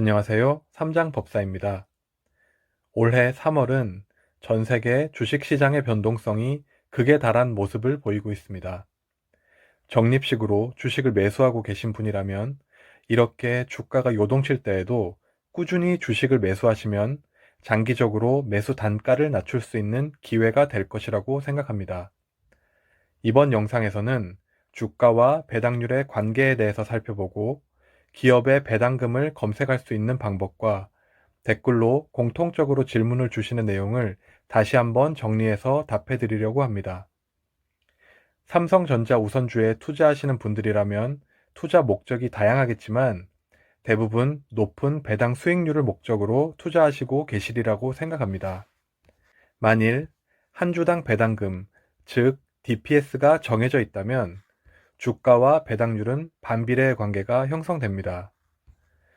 안녕하세요. 삼장법사입니다. 올해 3월은 전 세계 주식시장의 변동성이 극에 달한 모습을 보이고 있습니다. 적립식으로 주식을 매수하고 계신 분이라면 이렇게 주가가 요동칠 때에도 꾸준히 주식을 매수하시면 장기적으로 매수 단가를 낮출 수 있는 기회가 될 것이라고 생각합니다. 이번 영상에서는 주가와 배당률의 관계에 대해서 살펴보고 기업의 배당금을 검색할 수 있는 방법과 댓글로 공통적으로 질문을 주시는 내용을 다시 한번 정리해서 답해 드리려고 합니다. 삼성전자 우선주에 투자하시는 분들이라면 투자 목적이 다양하겠지만 대부분 높은 배당 수익률을 목적으로 투자하시고 계시리라고 생각합니다. 만일 한 주당 배당금, 즉 DPS가 정해져 있다면 주가와 배당률은 반비례의 관계가 형성됩니다.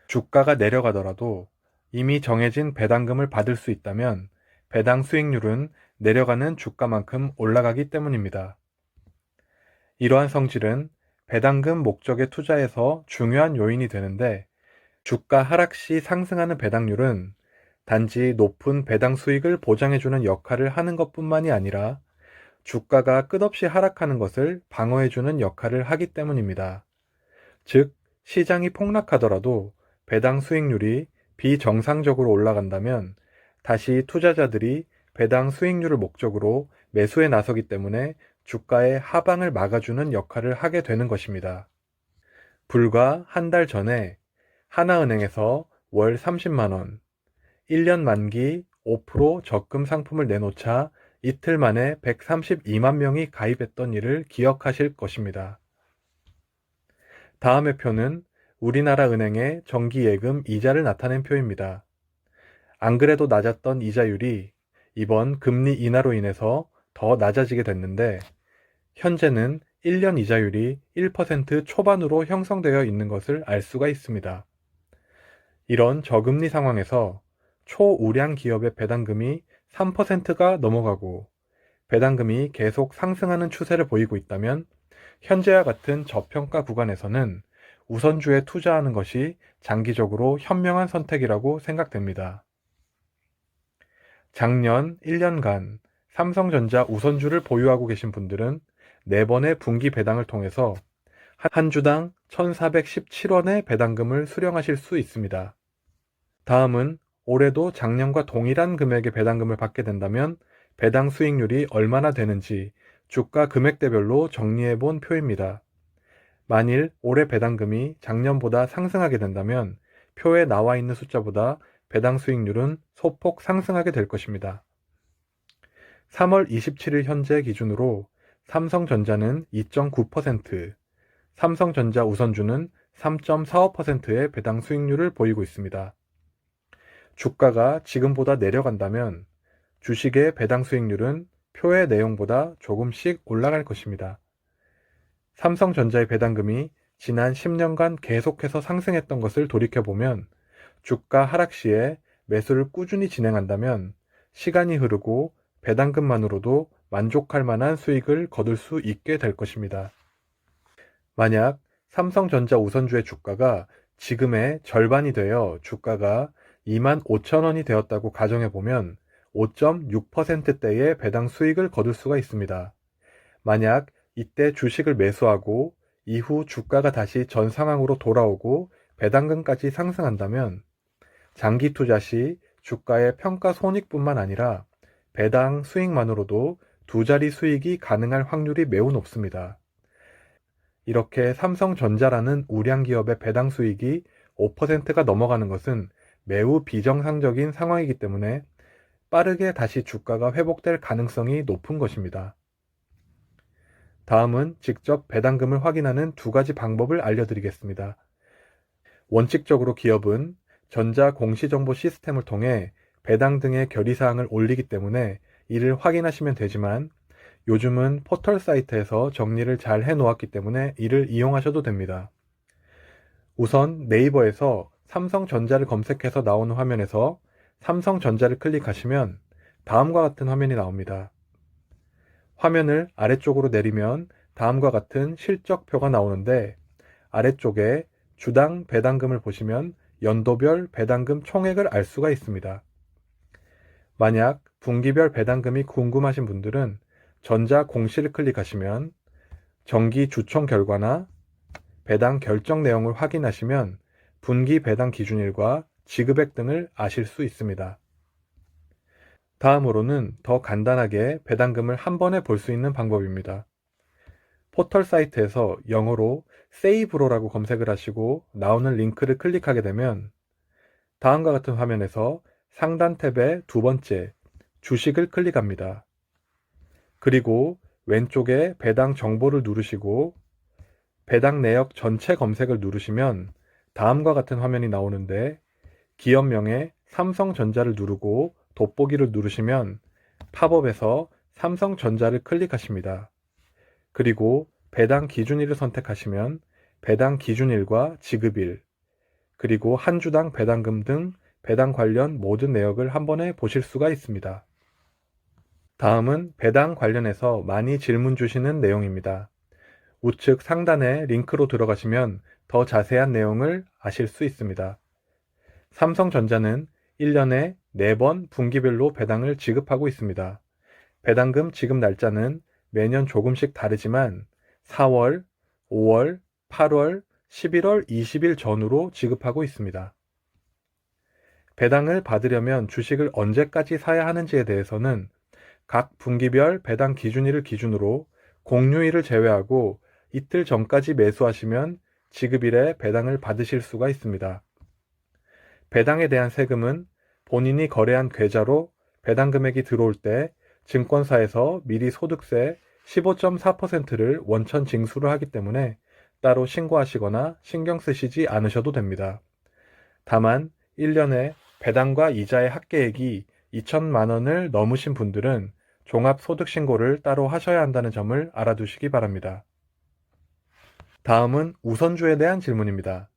주가가 내려가더라도 이미 정해진 배당금을 받을 수 있다면 배당 수익률은 내려가는 주가만큼 올라가기 때문입니다. 이러한 성질은 배당금 목적의 투자에서 중요한 요인이 되는데 주가 하락 시 상승하는 배당률은 단지 높은 배당 수익을 보장해주는 역할을 하는 것뿐만이 아니라 주가가 끝없이 하락하는 것을 방어해주는 역할을 하기 때문입니다. 즉, 시장이 폭락하더라도 배당 수익률이 비정상적으로 올라간다면 다시 투자자들이 배당 수익률을 목적으로 매수에 나서기 때문에 주가의 하방을 막아주는 역할을 하게 되는 것입니다. 불과 한 달 전에 하나은행에서 월 30만원, 1년 만기 5% 적금 상품을 내놓자 이틀 만에 132만 명이 가입했던 일을 기억하실 것입니다. 다음의 표는 우리나라 은행의 정기예금 이자를 나타낸 표입니다. 안 그래도 낮았던 이자율이 이번 금리 인하로 인해서 더 낮아지게 됐는데 현재는 1년 이자율이 1% 초반으로 형성되어 있는 것을 알 수가 있습니다. 이런 저금리 상황에서 초우량 기업의 배당금이 3%가 넘어가고 배당금이 계속 상승하는 추세를 보이고 있다면 현재와 같은 저평가 구간에서는 우선주에 투자하는 것이 장기적으로 현명한 선택이라고 생각됩니다. 작년 1년간 삼성전자 우선주를 보유하고 계신 분들은 4번의 분기 배당을 통해서 한 주당 1,417원의 배당금을 수령하실 수 있습니다. 다음은 올해도 작년과 동일한 금액의 배당금을 받게 된다면 배당 수익률이 얼마나 되는지 주가 금액대별로 정리해 본 표입니다. 만일 올해 배당금이 작년보다 상승하게 된다면 표에 나와 있는 숫자보다 배당 수익률은 소폭 상승하게 될 것입니다. 3월 27일 현재 기준으로 삼성전자는 2.9%, 삼성전자 우선주는 3.45%의 배당 수익률을 보이고 있습니다. 주가가 지금보다 내려간다면 주식의 배당 수익률은 표의 내용보다 조금씩 올라갈 것입니다. 삼성전자의 배당금이 지난 10년간 계속해서 상승했던 것을 돌이켜보면 주가 하락 시에 매수를 꾸준히 진행한다면 시간이 흐르고 배당금만으로도 만족할 만한 수익을 거둘 수 있게 될 것입니다. 만약 삼성전자 우선주의 주가가 지금의 절반이 되어 주가가 25,000원이 되었다고 가정해보면 5.6%대의 배당 수익을 거둘 수가 있습니다. 만약 이때 주식을 매수하고 이후 주가가 다시 전 상황으로 돌아오고 배당금까지 상승한다면 장기 투자 시 주가의 평가 손익뿐만 아니라 배당 수익만으로도 두 자리 수익이 가능할 확률이 매우 높습니다. 이렇게 삼성전자라는 우량 기업의 배당 수익이 5%가 넘어가는 것은 매우 비정상적인 상황이기 때문에 빠르게 다시 주가가 회복될 가능성이 높은 것입니다. 다음은 직접 배당금을 확인하는 두 가지 방법을 알려드리겠습니다. 원칙적으로 기업은 전자 공시정보 시스템을 통해 배당 등의 결의사항을 올리기 때문에 이를 확인하시면 되지만 요즘은 포털 사이트에서 정리를 잘 해놓았기 때문에 이를 이용하셔도 됩니다. 우선 네이버에서 삼성전자를 검색해서 나오는 화면에서 삼성전자를 클릭하시면 다음과 같은 화면이 나옵니다. 화면을 아래쪽으로 내리면 다음과 같은 실적표가 나오는데 아래쪽에 주당 배당금을 보시면 연도별 배당금 총액을 알 수가 있습니다. 만약 분기별 배당금이 궁금하신 분들은 전자 공시를 클릭하시면 정기 주총 결과나 배당 결정 내용을 확인하시면 분기 배당 기준일과 지급액 등을 아실 수 있습니다. 다음으로는 더 간단하게 배당금을 한 번에 볼 수 있는 방법입니다. 포털 사이트에서 영어로 세이브로라고 검색을 하시고 나오는 링크를 클릭하게 되면 다음과 같은 화면에서 상단 탭의 두 번째 주식을 클릭합니다. 그리고 왼쪽에 배당 정보를 누르시고 배당 내역 전체 검색을 누르시면 다음과 같은 화면이 나오는데 기업명에 삼성전자를 누르고 돋보기를 누르시면 팝업에서 삼성전자를 클릭하십니다. 그리고 배당 기준일을 선택하시면 배당 기준일과 지급일, 그리고 한 주당 배당금 등 배당 관련 모든 내역을 한 번에 보실 수가 있습니다. 다음은 배당 관련해서 많이 질문 주시는 내용입니다. 우측 상단에 링크로 들어가시면 더 자세한 내용을 아실 수 있습니다. 삼성전자는 1년에 4번 분기별로 배당을 지급하고 있습니다. 배당금 지급 날짜는 매년 조금씩 다르지만 4월, 5월, 8월, 11월 20일 전후로 지급하고 있습니다. 배당을 받으려면 주식을 언제까지 사야 하는지에 대해서는 각 분기별 배당 기준일을 기준으로 공휴일을 제외하고 이틀 전까지 매수하시면 지급일에 배당을 받으실 수가 있습니다. 배당에 대한 세금은 본인이 거래한 계좌로 배당 금액이 들어올 때 증권사에서 미리 소득세 15.4%를 원천 징수를 하기 때문에 따로 신고하시거나 신경 쓰시지 않으셔도 됩니다. 다만 1년에 배당과 이자의 합계액이 2천만 원을 넘으신 분들은 종합소득신고를 따로 하셔야 한다는 점을 알아두시기 바랍니다. 다음은 우선주에 대한 질문입니다.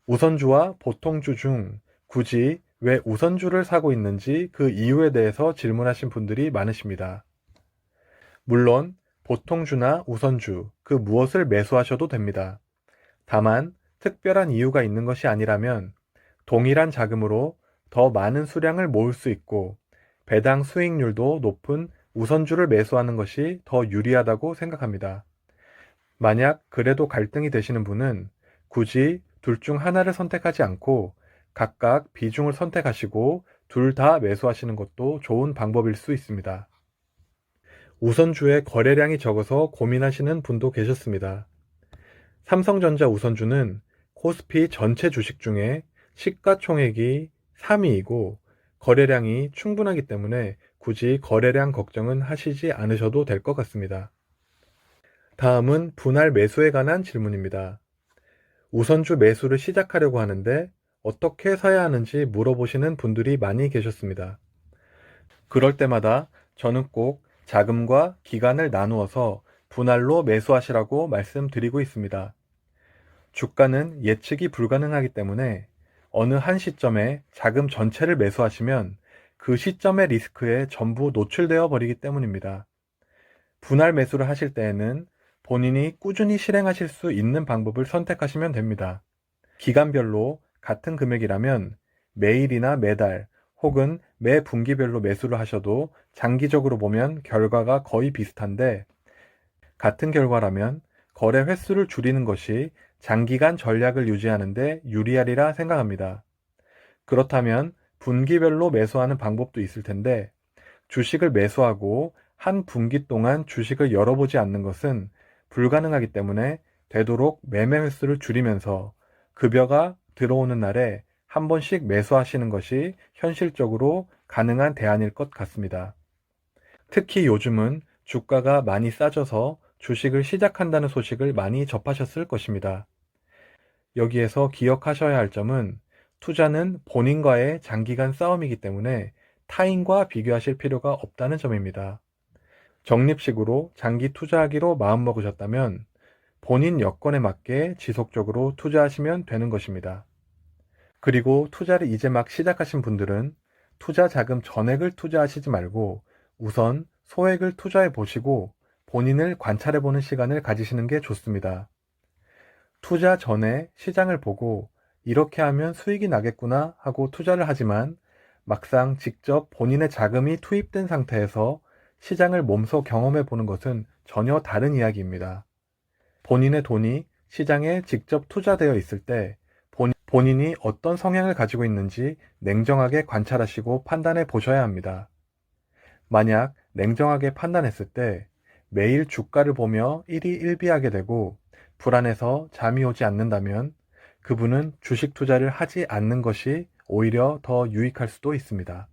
우선주와 보통주 중 굳이 왜 우선주를 사고 있는지 그 이유에 대해서 질문하신 분들이 많으십니다. 물론 보통주나 우선주 그 무엇을 매수하셔도 됩니다. 다만 특별한 이유가 있는 것이 아니라면 동일한 자금으로 더 많은 수량을 모을 수 있고 배당 수익률도 높은 우선주를 매수하는 것이 더 유리하다고 생각합니다. 만약 그래도 갈등이 되시는 분은 굳이 둘 중 하나를 선택하지 않고 각각 비중을 선택하시고 둘 다 매수하시는 것도 좋은 방법일 수 있습니다. 우선주의 거래량이 적어서 고민하시는 분도 계셨습니다. 삼성전자 우선주는 코스피 전체 주식 중에 시가총액이 3위이고 거래량이 충분하기 때문에 굳이 거래량 걱정은 하시지 않으셔도 될 것 같습니다. 다음은 분할 매수에 관한 질문입니다. 우선주 매수를 시작하려고 하는데 어떻게 사야 하는지 물어보시는 분들이 많이 계셨습니다. 그럴 때마다 저는 꼭 자금과 기간을 나누어서 분할로 매수하시라고 말씀드리고 있습니다. 주가는 예측이 불가능하기 때문에 어느 한 시점에 자금 전체를 매수하시면 그 시점의 리스크에 전부 노출되어 버리기 때문입니다. 분할 매수를 하실 때에는 본인이 꾸준히 실행하실 수 있는 방법을 선택하시면 됩니다. 기간별로 같은 금액이라면 매일이나 매달 혹은 매 분기별로 매수를 하셔도 장기적으로 보면 결과가 거의 비슷한데 같은 결과라면 거래 횟수를 줄이는 것이 장기간 전략을 유지하는 데 유리하리라 생각합니다. 그렇다면 분기별로 매수하는 방법도 있을 텐데 주식을 매수하고 한 분기 동안 주식을 열어보지 않는 것은 불가능하기 때문에 되도록 매매 횟수를 줄이면서 급여가 들어오는 날에 한 번씩 매수하시는 것이 현실적으로 가능한 대안일 것 같습니다. 특히 요즘은 주가가 많이 싸져서 주식을 시작한다는 소식을 많이 접하셨을 것입니다. 여기에서 기억하셔야 할 점은 투자는 본인과의 장기간 싸움이기 때문에 타인과 비교하실 필요가 없다는 점입니다. 적립식으로 장기 투자하기로 마음먹으셨다면 본인 여건에 맞게 지속적으로 투자하시면 되는 것입니다. 그리고 투자를 이제 막 시작하신 분들은 투자 자금 전액을 투자하시지 말고 우선 소액을 투자해 보시고 본인을 관찰해 보는 시간을 가지시는 게 좋습니다. 투자 전에 시장을 보고 이렇게 하면 수익이 나겠구나 하고 투자를 하지만 막상 직접 본인의 자금이 투입된 상태에서 시장을 몸소 경험해 보는 것은 전혀 다른 이야기입니다. 본인의 돈이 시장에 직접 투자되어 있을 때 본인이 어떤 성향을 가지고 있는지 냉정하게 관찰하시고 판단해 보셔야 합니다. 만약 냉정하게 판단했을 때 매일 주가를 보며 일희일비하게 되고 불안해서 잠이 오지 않는다면 그분은 주식 투자를 하지 않는 것이 오히려 더 유익할 수도 있습니다.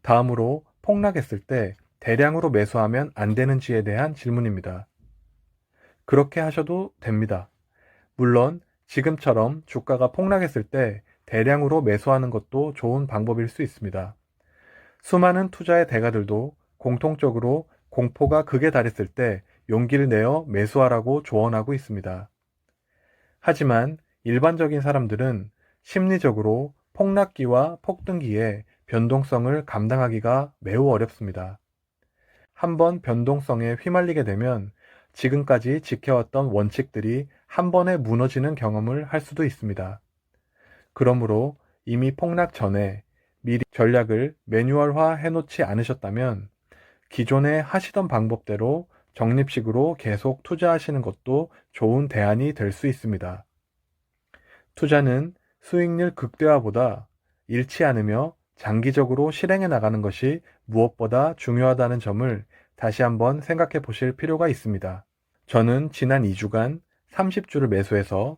다음으로 폭락했을 때 대량으로 매수하면 안 되는지에 대한 질문입니다. 그렇게 하셔도 됩니다. 물론 지금처럼 주가가 폭락했을 때 대량으로 매수하는 것도 좋은 방법일 수 있습니다. 수많은 투자의 대가들도 공통적으로 공포가 극에 달했을 때 용기를 내어 매수하라고 조언하고 있습니다. 하지만 일반적인 사람들은 심리적으로 폭락기와 폭등기의 변동성을 감당하기가 매우 어렵습니다. 한번 변동성에 휘말리게 되면 지금까지 지켜왔던 원칙들이 한 번에 무너지는 경험을 할 수도 있습니다. 그러므로 이미 폭락 전에 미리 전략을 매뉴얼화 해놓지 않으셨다면 기존에 하시던 방법대로 적립식으로 계속 투자하시는 것도 좋은 대안이 될 수 있습니다. 투자는 수익률 극대화보다 잃지 않으며 장기적으로 실행해 나가는 것이 무엇보다 중요하다는 점을 다시 한번 생각해 보실 필요가 있습니다. 저는 지난 2주간 30주를 매수해서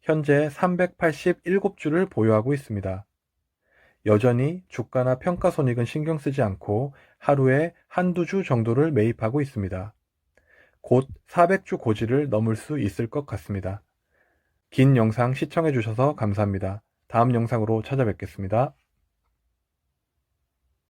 현재 387주를 보유하고 있습니다. 여전히 주가나 평가손익은 신경 쓰지 않고 하루에 한두 주 정도를 매입하고 있습니다. 곧 400주 고지를 넘을 수 있을 것 같습니다. 긴 영상 시청해 주셔서 감사합니다. 다음 영상으로 찾아뵙겠습니다.